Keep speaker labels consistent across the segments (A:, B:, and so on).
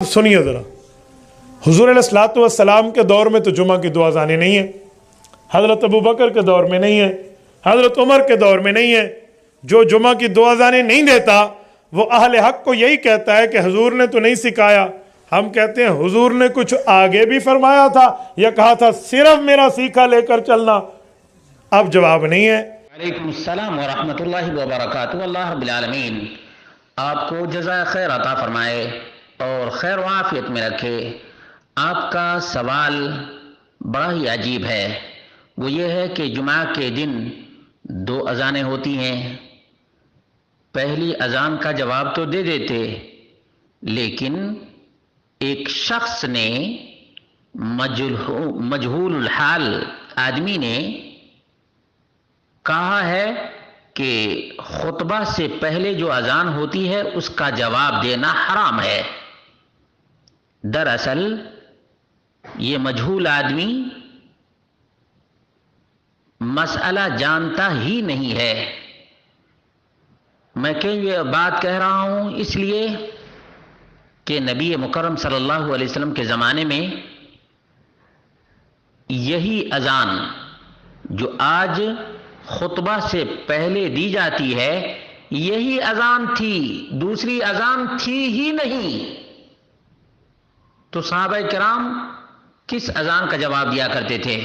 A: سنیے ذرا، حضور علیہ الصلوۃ والسلام کے دور میں تو جمعہ کی دو اذانیں نہیں ہیں، حضرت ابوبکر کے دور میں نہیں ہے، حضرت عمر کے دور میں نہیں ہے۔ جو جمعہ کی دو اذانیں نہیں دیتا وہ اہل حق کو یہی کہتا ہے کہ حضور نے تو نہیں سکھایا۔ ہم کہتے ہیں حضور نے کچھ آگے بھی فرمایا تھا یا کہا تھا صرف میرا سیکھا لے کر چلنا؟ اب جواب نہیں ہے۔
B: وعلیکم السلام ورحمۃ اللہ وبرکاتہ۔ اللہ رب العالمین آپ کو جزائے خیر عطا فرمائے اور خیر و عافیت میں رکھے۔ آپ کا سوال بڑا ہی عجیب ہے، وہ یہ ہے کہ جمعہ کے دن دو اذانیں ہوتی ہیں۔ پہلی اذان کا جواب تو دے دیتے، لیکن ایک شخص نے مجہول الحال آدمی نے کہا ہے کہ خطبہ سے پہلے جو اذان ہوتی ہے اس کا جواب دینا حرام ہے۔ دراصل یہ مجہول آدمی مسئلہ جانتا ہی نہیں ہے۔ میں یہ بات کہہ رہا ہوں اس لیے کہ نبی مکرم صلی اللہ علیہ وسلم کے زمانے میں یہی اذان جو آج خطبہ سے پہلے دی جاتی ہے یہی اذان تھی، دوسری اذان تھی ہی نہیں۔ تو صحابہ کرام کس اذان کا جواب دیا کرتے تھے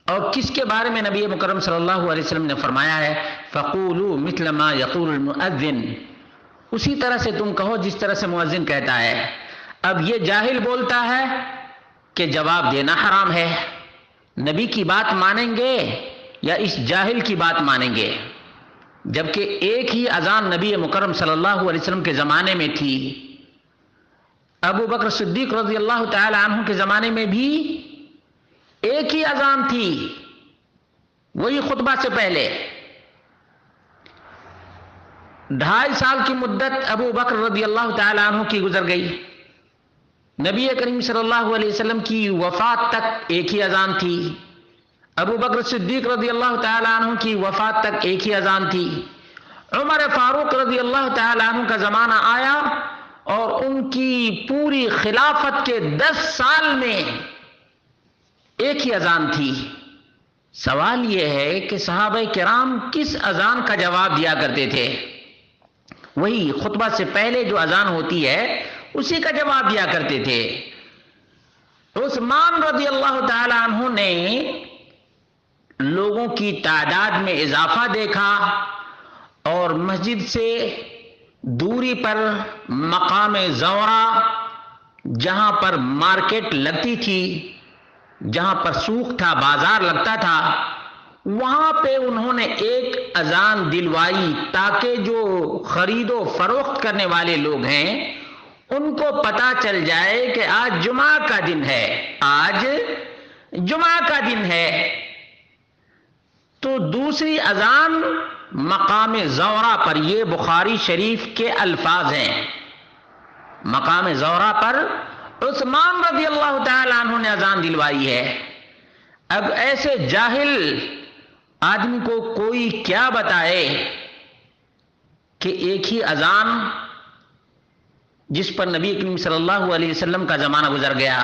B: اور کس کے بارے میں نبی مکرم صلی اللہ علیہ وسلم نے فرمایا ہے فَقُولُوا مِثْلَ مَا يَقُولُ الْمُؤَذِّنُ، اسی طرح سے تم کہو جس طرح سے مؤذن کہتا ہے۔ اب یہ جاہل بولتا ہے کہ جواب دینا حرام ہے، نبی کی بات مانیں گے یا اس جاہل کی بات مانیں گے؟ جبکہ ایک ہی اذان نبی مکرم صلی اللہ علیہ وسلم کے زمانے میں تھی، ابو بکر صدیق رضی اللہ تعالی عنہ کے زمانے میں بھی ایک ہی اذان تھی، وہی خطبہ سے پہلے۔ 2.5 سال کی مدت ابو بکر رضی اللہ تعالی عنہ کی گزر گئی، نبی کریم صلی اللہ علیہ وسلم کی وفات تک ایک ہی اذان تھی، ابو بکر صدیق رضی اللہ تعالی عنہ کی وفات تک ایک ہی اذان تھی، عمر فاروق رضی اللہ تعالی عنہ کا زمانہ آیا اور ان کی پوری خلافت کے 10 سال میں ایک ہی اذان تھی۔ سوال یہ ہے کہ صحابہ کرام کس اذان کا جواب دیا کرتے تھے؟ وہی خطبہ سے پہلے جو اذان ہوتی ہے اسی کا جواب دیا کرتے تھے۔ عثمان رضی اللہ تعالی عنہ نے لوگوں کی تعداد میں اضافہ دیکھا اور مسجد سے دوری پر مقام زورا، جہاں پر مارکیٹ لگتی تھی، جہاں پر سوق تھا، بازار لگتا تھا، وہاں پہ انہوں نے ایک اذان دلوائی تاکہ جو خرید و فروخت کرنے والے لوگ ہیں ان کو پتا چل جائے کہ آج جمعہ کا دن ہے، آج جمعہ کا دن ہے۔ تو دوسری اذان مقام زورا پر، یہ بخاری شریف کے الفاظ ہیں، مقام زورا پر عثمان رضی اللہ تعالی عنہ نے اذان دلوائی ہے۔ اب ایسے جاہل آدمی کو کوئی کیا بتائے کہ ایک ہی اذان جس پر نبی کریم صلی اللہ علیہ وسلم کا زمانہ گزر گیا،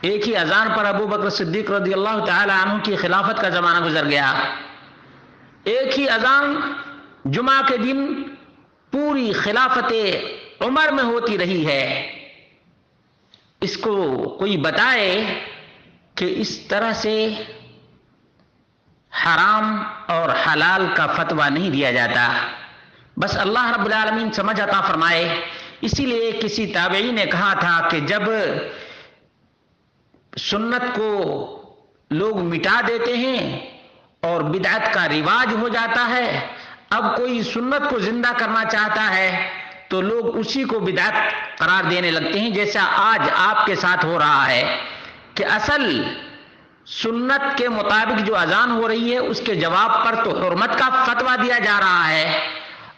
B: ایک ہی اذان پر ابو بکر صدیق رضی اللہ تعالی عنہ کی خلافت کا زمانہ گزر گیا، ایک ہی اذان جمعہ کے دن پوری خلافت عمر میں ہوتی رہی ہے، اس کو کوئی بتائے کہ اس طرح سے حرام اور حلال کا فتویٰ نہیں دیا جاتا۔ بس اللہ رب العالمین سمجھ عطا فرمائے۔ اسی لیے کسی تابعی نے کہا تھا کہ جب سنت کو لوگ مٹا دیتے ہیں اور بدعت کا رواج ہو جاتا ہے، اب کوئی سنت کو زندہ کرنا چاہتا ہے تو لوگ اسی کو بدعت قرار دینے لگتے ہیں، جیسا آج آپ کے ساتھ ہو رہا ہے کہ اصل سنت کے مطابق جو اذان ہو رہی ہے اس کے جواب پر تو حرمت کا فتویٰ دیا جا رہا ہے،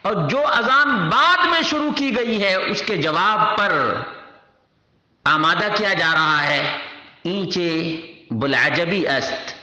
B: اور جو اذان بعد میں شروع کی گئی ہے اس کے جواب پر آمادہ کیا جا رہا ہے۔ اینچے بلعجبی است